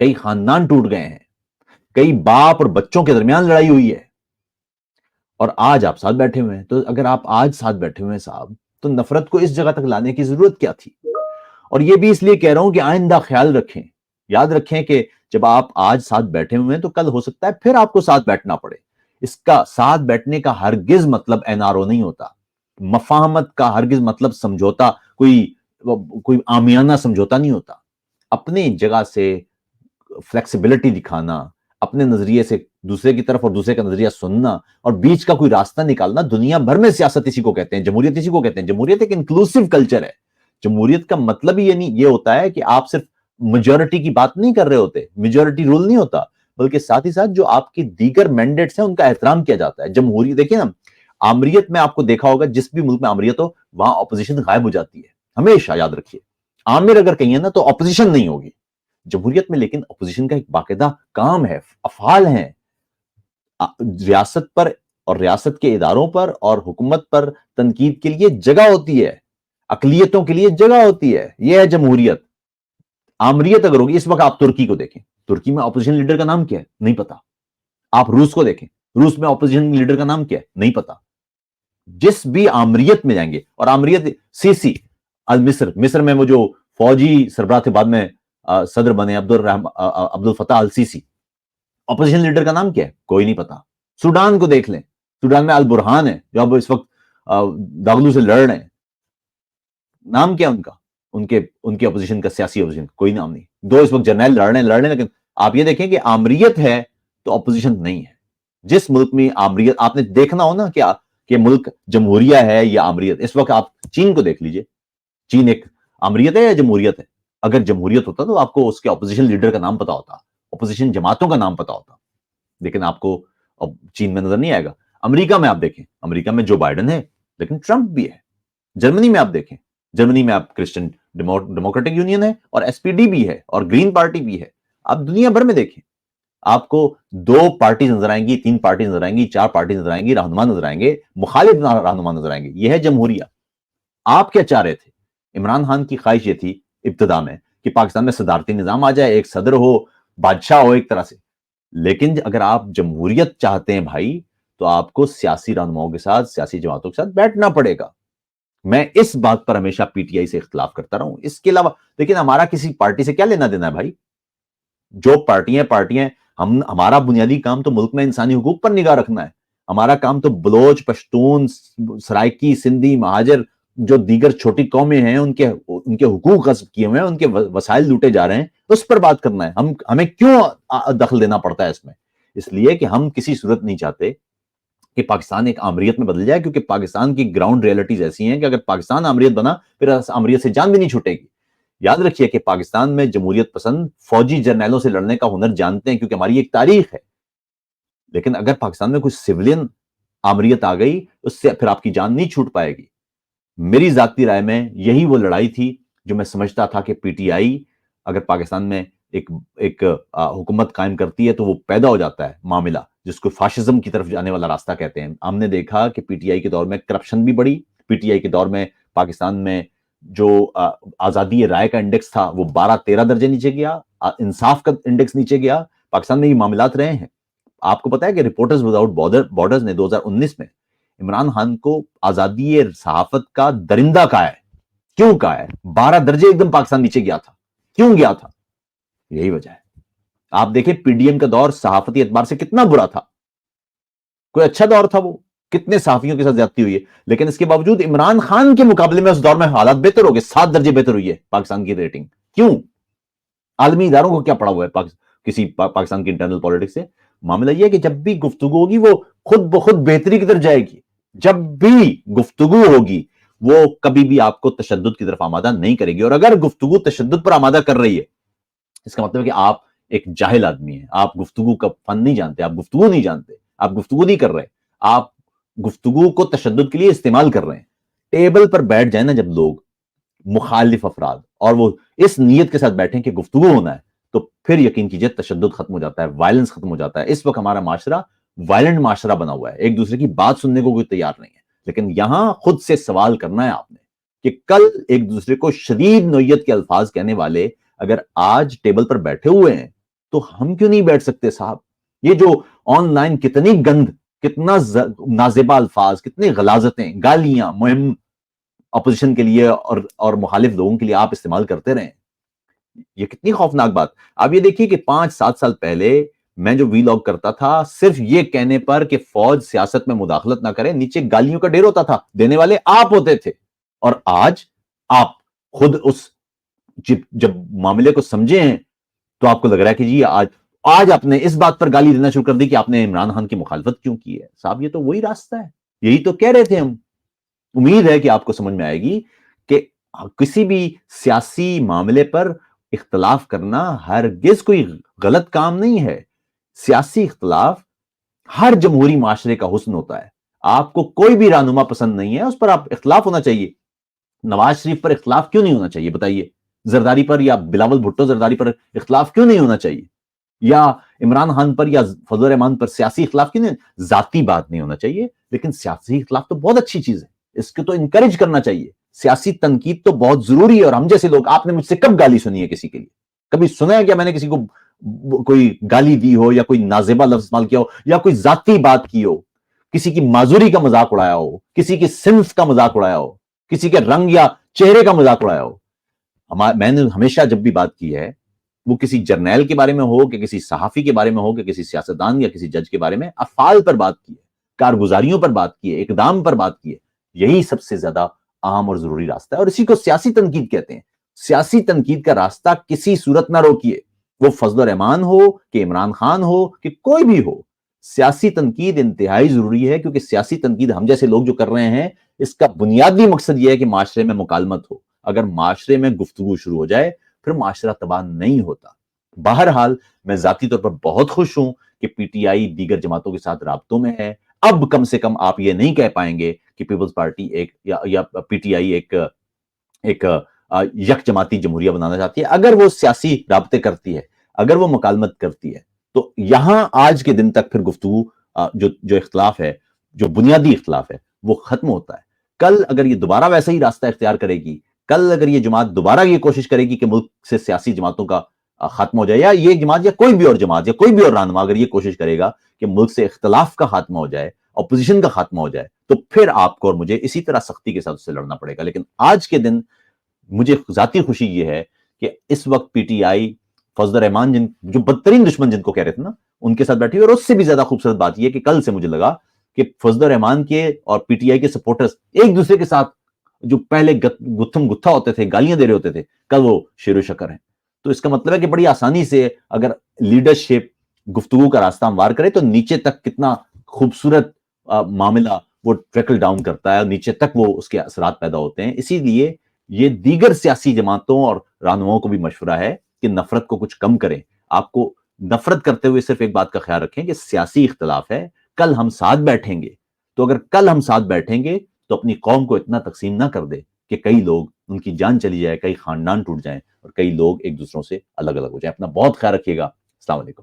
کئی خاندان ٹوٹ گئے ہیں, کئی باپ اور بچوں کے درمیان لڑائی ہوئی ہے, اور آج آپ ساتھ بیٹھے ہوئے ہیں. تو اگر آپ آج ساتھ بیٹھے ہوئے ہیں صاحب, تو نفرت کو اس جگہ تک لانے کی ضرورت کیا تھی؟ اور یہ بھی اس لیے کہہ رہا ہوں کہ آئندہ خیال رکھیں, یاد رکھیں کہ جب آپ آج ساتھ بیٹھے ہوئے ہیں تو کل ہو سکتا ہے پھر آپ کو ساتھ بیٹھنا پڑے. اس کا ساتھ بیٹھنے کا ہرگز مطلب NRO نہیں ہوتا, مفاہمت کا ہرگز مطلب سمجھوتا, کوئی عامیانہ سمجھوتا نہیں ہوتا. اپنی جگہ سے فلیکسیبلٹی دکھانا, اپنے نظریے سے دوسرے کی طرف اور دوسرے کا نظریہ سننا, اور بیچ کا کوئی راستہ نکالنا. دنیا بھر میں سیاست اسی کو کہتے ہیں, جمہوریت اسی کو کہتے ہیں. جمہوریت ایک انکلوسیو کلچر ہے. جمہوریت کا مطلب ہی یہ ہوتا ہے کہ آپ صرف میجورٹی کی بات نہیں کر رہے ہوتے, میجورٹی رول نہیں ہوتا, بلکہ ساتھ ہی ساتھ جو آپ کی دیگر مینڈیٹس ہیں ان کا احترام کیا جاتا ہے. جمہوریت دیکھیں نا, آمریت میں آپ کو دیکھا ہوگا, جس بھی ملک میں آمریت ہو وہاں اپوزیشن غائب ہو جاتی ہے, ہمیشہ یاد رکھیے. آمر اگر کہیں ہے نا تو اپوزیشن نہیں ہوگی. جمہوریت میں لیکن اپوزیشن کا ایک باقاعدہ کام ہے, افعال ہیں. ریاست پر اور ریاست کے اداروں پر اور حکومت پر تنقید کے لیے جگہ ہوتی ہے, اقلیتوں کے لیے جگہ ہوتی ہے. یہ ہے جمہوریت. آمریت اگر ہوگی, اس وقت آپ ترکی کو دیکھیں, ترکی میں اپوزیشن لیڈر کا نام کیا ہے نہیں پتا. آپ روس کو دیکھیں, روس میں اپوزیشن لیڈر کا نام کیا ہے نہیں پتا. جس بھی آمریت میں جائیں گے, اور آمریت سیسی مصر میں وہ جو فوجی سربراہ تھے بعد میں صدر بنے, عبد الفتاح السیسی, اپوزیشن لیڈر کا نام کیا ہے کوئی نہیں پتا. سوڈان کو دیکھ لیں, سوڈان میں البرہان ہے جو اب اس وقت داغلو سے لڑ رہے ہیں, نام کیا ان کا, ان کے اپوزیشن کا, سیاسی اپوزیشن کوئی نام نہیں. دو اس وقت جرنیل لڑ رہے ہیں, لیکن آپ یہ دیکھیں کہ آمریت ہے تو اپوزیشن نہیں ہے. جس ملک میں آمریت, آپ نے دیکھنا ہو نا کیا کہ ملک جمہوریہ ہے یا آمریت. اس وقت آپ چین کو دیکھ لیجئے, چین ایک آمریت ہے یا جمہوریت ہے؟ اگر جمہوریت ہوتا تو آپ کو اس کے اپوزیشن لیڈر کا نام پتا ہوتا, اپوزیشن جماعتوں کا نام پتا ہوتا, لیکن آپ کو اب چین میں نظر نہیں آئے گا. امریکہ میں آپ دیکھیں, امریکہ میں جو بائیڈن ہے لیکن ٹرمپ بھی ہے. جرمنی میں آپ دیکھیں, جرمنی میں آپ کرسچن ڈیموکریٹک یونین ہے اور SPD بھی ہے اور گرین پارٹی بھی ہے. آپ دنیا بھر میں دیکھیں, آپ کو 2 پارٹی نظر آئیں گی, 3 پارٹی نظر آئیں گی, 4 پارٹی نظر آئیں گی, رہنما نظر آئیں گے, مخالف رہنما نظر آئیں گے. یہ ہے جمہوریہ. آپ کیا چاہ رہے تھے؟ عمران خان کی خواہش یہ تھی ابتدا میں کہ پاکستان میں صدارتی نظام آ جائے, ایک صدر ہو, بادشاہ ہو ایک طرح سے. لیکن اگر آپ جمہوریت چاہتے ہیں بھائی, تو آپ کو سیاسی رہنماؤں کے ساتھ, سیاسی جماعتوں کے ساتھ بیٹھنا پڑے گا. میں اس بات پر ہمیشہ PTI سے اختلاف کرتا رہا ہوں. اس کے علاوہ لیکن ہمارا کسی پارٹی سے کیا لینا دینا ہے بھائی؟ جو پارٹیاں, ہمارا بنیادی کام تو ملک میں انسانی حقوق پر نگاہ رکھنا ہے. ہمارا کام تو بلوچ, پشتون, سرائکی, سندھی, مہاجر, جو دیگر چھوٹی قومیں ہیں ان کے حقوق غصب کیے ہوئے ہیں, ان کے وسائل لوٹے جا رہے ہیں, اس پر بات کرنا ہے. ہمیں کیوں دخل دینا پڑتا ہے اس میں؟ اس لیے کہ ہم کسی صورت نہیں چاہتے کہ پاکستان ایک آمریت میں بدل جائے, کیونکہ پاکستان کی گراؤنڈ ریئلٹیز ایسی ہیں کہ اگر پاکستان آمریت بنا پھر آمریت سے جان بھی نہیں چھوٹے گی. یاد رکھیے کہ پاکستان میں جمہوریت پسند فوجی جرنیلوں سے لڑنے کا ہنر جانتے ہیں, کیونکہ ہماری ایک تاریخ ہے. لیکن اگر پاکستان میں کوئی سیولین آمریت آ گئی, اس سے پھر آپ کی جان نہیں چھوٹ پائے گی. میری ذاتی رائے میں یہی وہ لڑائی تھی جو میں سمجھتا تھا کہ PTI اگر پاکستان میں ایک حکومت قائم کرتی ہے تو وہ پیدا ہو جاتا ہے معاملہ جس کو فاشزم کی طرف جانے والا راستہ کہتے ہیں. ہم نے دیکھا کہ PTI کے دور میں کرپشن بھی بڑھی, PTI کے دور میں پاکستان میں جو آزادی رائے کا انڈیکس تھا وہ 12-13 درجے نیچے گیا, انصاف کا انڈیکس نیچے گیا. پاکستان میں یہ معاملات رہے ہیں. آپ کو پتا ہے کہ رپورٹرز وداؤٹ بارڈرز نے 2019 میں عمران خان کو آزادی صحافت کا درندہ کہا ہے. کیوں کہا ہے؟ 12 درجے ایک دم پاکستان نیچے گیا تھا. کیوں گیا تھا؟ یہی وجہ ہے. آپ دیکھیں PDM کا دور صحافتی اعتبار سے کتنا برا تھا, کوئی اچھا دور تھا وہ, کتنے صحافیوں کے ساتھ زیادتی ہوئی ہے, لیکن اس کے باوجود عمران خان کے مقابلے میں اس دور میں حالات بہتر ہو گئے, 7 درجے بہتر ہوئی ہے پاکستان کی ریٹنگ. کیوں؟ عالمی اداروں کو کیا پڑا ہوا ہے کسی پاکستان کی انٹرنل پالیٹکس سے؟ معاملہ یہ ہے کہ جب بھی گفتگو ہوگی وہ خود بخود بہتری کی طرف جائے گی. جب بھی گفتگو ہوگی وہ کبھی بھی آپ کو تشدد کی طرف آمادہ نہیں کرے گی. اور اگر گفتگو تشدد پر آمادہ کر رہی ہے, اس کا مطلب ہے کہ آپ ایک جاہل آدمی ہیں, آپ گفتگو کا فن نہیں جانتے, آپ گفتگو نہیں جانتے, آپ گفتگو نہیں کر رہے, آپ گفتگو کو تشدد کے لیے استعمال کر رہے ہیں. ٹیبل پر بیٹھ جائیں نا جب لوگ, مخالف افراد, اور وہ اس نیت کے ساتھ بیٹھیں کہ گفتگو ہونا ہے, تو پھر یقین کیجئے تشدد ختم ہو جاتا ہے, وائلنس ختم ہو جاتا ہے. اس وقت ہمارا معاشرہ وائلنٹ معاشرہ بنا ہوا ہے, ایک دوسرے کی بات سننے کو کوئی تیار نہیں ہے. لیکن یہاں خود سے سوال کرنا ہے آپ نے کہ کل ایک دوسرے کو شدید نوعیت کے الفاظ کہنے والے اگر آج ٹیبل پر بیٹھے ہوئے ہیں تو ہم کیوں نہیں بیٹھ سکتے صاحب؟ یہ جو آن لائن کتنی گند، کتنا نازیبا الفاظ، کتنی غلاظتیں، گالیاں مہم اپوزیشن کے لیے اور مخالف لوگوں کے لیے آپ استعمال کرتے رہے، یہ کتنی خوفناک بات۔ اب یہ دیکھیے کہ 5-7 سال پہلے میں جو ویلاگ کرتا تھا، صرف یہ کہنے پر کہ فوج سیاست میں مداخلت نہ کرے، نیچے گالیوں کا ڈھیر ہوتا تھا، دینے والے آپ ہوتے تھے۔ اور آج آپ خود اس جب معاملے کو سمجھے ہیں تو آپ کو لگ رہا ہے کہ جی آج آپ نے اس بات پر گالی دینا شروع کر دی کہ آپ نے عمران خان کی مخالفت کیوں کی ہے۔ صاحب یہ تو وہی راستہ ہے، یہی تو کہہ رہے تھے ہم۔ امید ہے کہ آپ کو سمجھ میں آئے گی کہ کسی بھی سیاسی معاملے پر اختلاف کرنا ہرگز کوئی غلط کام نہیں ہے۔ سیاسی اختلاف ہر جمہوری معاشرے کا حسن ہوتا ہے۔ آپ کو کوئی بھی رہنما پسند نہیں ہے، اس پر آپ اختلاف ہونا چاہیے۔ نواز شریف پر اختلاف کیوں نہیں ہونا چاہیے بتائیے؟ زرداری پر یا بلاول بھٹو زرداری پر اختلاف کیوں نہیں ہونا چاہیے؟ یا عمران خان پر یا فضل الرحمان پر سیاسی اختلاف کیوں نہیں؟ ذاتی بات نہیں ہونا چاہیے، لیکن سیاسی اختلاف تو بہت اچھی چیز ہے، اس کو تو انکریج کرنا چاہیے۔ سیاسی تنقید تو بہت ضروری ہے، اور ہم جیسے لوگ، آپ نے مجھ سے کب گالی سنی ہے کسی کے لیے؟ کبھی سنا ہے کیا میں نے کسی کو کوئی گالی دی ہو، یا کوئی نازیبا لفظ استعمال کیا ہو، یا کوئی ذاتی بات کی ہو، کسی کی معذوری کا مذاق اڑایا ہو، کسی کی صنف کا مذاق اڑایا ہو، کسی کے رنگ یا چہرے کا مذاق اڑایا ہو؟ میں نے ہمیشہ جب بھی بات کی ہے، وہ کسی جرنیل کے بارے میں ہو، کہ کسی صحافی کے بارے میں ہو، کہ کسی سیاستدان یا کسی جج کے بارے میں، افعال پر بات کی ہے، کارگزاریوں پر بات کی ہے، اقدام پر بات کی ہے۔ یہی سب سے زیادہ اہم اور ضروری راستہ ہے، اور اسی کو سیاسی تنقید کہتے ہیں۔ سیاسی تنقید کا راستہ کسی صورت نہ روکیے، وہ فضل الرحمان ہو کہ عمران خان ہو کہ کوئی بھی ہو۔ سیاسی تنقید انتہائی ضروری ہے، کیونکہ سیاسی تنقید ہم جیسے لوگ جو کر رہے ہیں، اس کا بنیادی مقصد یہ ہے کہ معاشرے میں مکالمت ہو۔ اگر معاشرے میں گفتگو شروع ہو جائے، پھر معاشرہ تباہ نہیں ہوتا۔ بہرحال میں ذاتی طور پر بہت خوش ہوں کہ پی ٹی آئی دیگر جماعتوں کے ساتھ رابطوں میں ہے۔ اب کم سے کم آپ یہ نہیں کہہ پائیں گے کہ پیپلز پارٹی یا پی ٹی آئی ایک یک جماعتی جمہوریہ بنانا چاہتی ہے۔ اگر وہ سیاسی رابطے کرتی ہے، اگر وہ مکالمت کرتی ہے، تو یہاں آج کے دن تک پھر گفتگو جو اختلاف ہے، جو بنیادی اختلاف ہے، وہ ختم ہوتا ہے۔ کل اگر یہ دوبارہ ویسا ہی راستہ اختیار کرے گی، کل اگر یہ جماعت دوبارہ یہ کوشش کرے گی کہ ملک سے سیاسی جماعتوں کا خاتمہ ہو جائے، یا یہ جماعت یا کوئی بھی اور جماعت یا کوئی بھی اور رہنما اگر یہ کوشش کرے گا کہ ملک سے اختلاف کا خاتمہ ہو جائے، اپوزیشن کا خاتمہ ہو جائے، تو پھر آپ کو اور مجھے اسی طرح سختی کے ساتھ اس سے لڑنا پڑے گا۔ لیکن آج کے دن مجھے ذاتی خوشی یہ ہے کہ اس وقت پی ٹی آئی، فضل الرحمان جو بدترین دشمن جن کو کہہ رہے تھے نا، ان کے ساتھ بیٹھی ہوئی، اور اس سے بھی زیادہ خوبصورت بات یہ ہے کہ کل سے مجھے لگا کہ فضل الرحمان کے اور پی ٹی آئی کے سپورٹرز ایک دوسرے کے ساتھ جو پہلے گتھم گتھا ہوتے تھے، گالیاں دے رہے ہوتے تھے، کل وہ شیر و شکر ہیں۔ تو اس کا مطلب ہے کہ بڑی آسانی سے اگر لیڈرشپ گفتگو کا راستہ ہموار کرے تو نیچے تک کتنا خوبصورت معاملہ وہ ٹریکل ڈاؤن کرتا ہے، نیچے تک وہ اس کے اثرات پیدا ہوتے ہیں۔ اسی لیے یہ دیگر سیاسی جماعتوں اور رہنماؤں کو بھی مشورہ ہے کہ نفرت کو کچھ کم کریں۔ آپ کو نفرت کرتے ہوئے صرف ایک بات کا خیال رکھیں کہ سیاسی اختلاف ہے، کل ہم ساتھ بیٹھیں گے، تو اگر کل ہم ساتھ بیٹھیں گے تو اپنی قوم کو اتنا تقسیم نہ کر دے کہ کئی لوگ ان کی جان چلی جائے، کئی خاندان ٹوٹ جائیں، اور کئی لوگ ایک دوسروں سے الگ الگ ہو جائیں۔ اپنا بہت خیال رکھیے گا۔ السلام علیکم۔